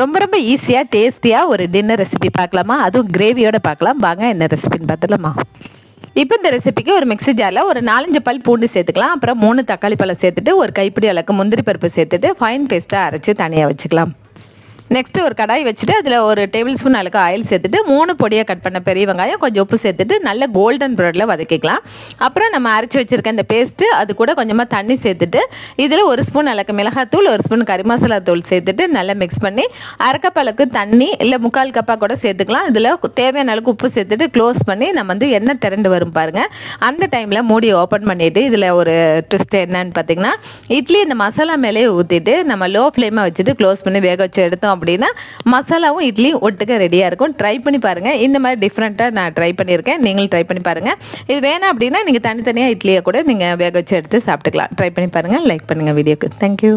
ரொம்ப ரொம்ப ஈஸியாக டேஸ்டியாக ஒரு டின்னர் ரெசிபி பார்க்கலாமா? அதுவும் கிரேவியோட பார்க்கலாம். வாங்க என்ன ரெசிபின்னு பார்த்துலாமா? இப்போ இந்த ரெசிபிக்கு ஒரு மிக்ஸி ஜாரில் ஒரு 4-5 பல் பூண்டு சேர்த்துக்கலாம். அப்புறம் 3 தக்காளி பழம் சேர்த்துட்டு ஒரு கைப்பிடி அளவுக்கு முந்திரி பருப்பு சேர்த்துட்டு ஃபைன் பேஸ்ட்டாக அரைச்சி தனியாக வச்சுக்கலாம். நெக்ஸ்ட்டு ஒரு கடாய் வச்சுட்டு அதில் ஒரு டேபிள் ஸ்பூன் அளவுக்கு ஆயில் சேர்த்துட்டு 3 பொடியாக கட் பண்ண பெரிய வெங்காயம், கொஞ்சம் உப்பு சேர்த்துட்டு நல்ல கோல்டன் ப்ரௌனில் வதக்கிக்கலாம். அப்புறம் நம்ம அரைச்சி வச்சுருக்க இந்த பேஸ்ட்டு அது கூட கொஞ்சமாக தண்ணி சேர்த்துட்டு இதில் 1 ஸ்பூன் அளவுக்கு மிளகாத்தூள், 1 ஸ்பூன் கறி மசாலா தூள் சேர்த்துட்டு நல்லா மிக்ஸ் பண்ணி அரை கப் அளவுக்கு தண்ணி இல்லை 3/4 கப்பாக கூட சேர்த்துக்கலாம். இதில் தேவையான அளவுக்கு உப்பு சேர்த்துட்டு க்ளோஸ் பண்ணி நம்ம வந்து எண்ணெய் திரண்டு வரும் பாருங்கள். அந்த டைமில் மூடியை ஓப்பன் பண்ணிவிட்டு இதில் ஒரு ட்விஸ்ட் என்னன்னு பார்த்தீங்கன்னா, இட்லி இந்த மசாலா மேலேயே ஊற்றிட்டு நம்ம லோ ஃப்ளேமாக வச்சுட்டு க்ளோஸ் பண்ணி வேக வச்சு எடுத்தோம் அப்படின்னா மசாலாவும் இட்லியும் ஒட்டுக்க ரெடியாக இருக்கும். ட்ரை பண்ணி பாருங்கள். இந்த மாதிரி டிஃப்ரெண்ட்டாக நான் ட்ரை பண்ணியிருக்கேன். நீங்களும் ட்ரை பண்ணி பாருங்கள். இது வேணாம் அப்படின்னா நீங்கள் தனித்தனியாக இட்லியை கூட நீங்கள் வேக வச்சு எடுத்து சாப்பிட்டுக்கலாம். ட்ரை பண்ணி பாருங்கள். லைக் பண்ணுங்கள் வீடியோக்கு. தேங்க்யூ.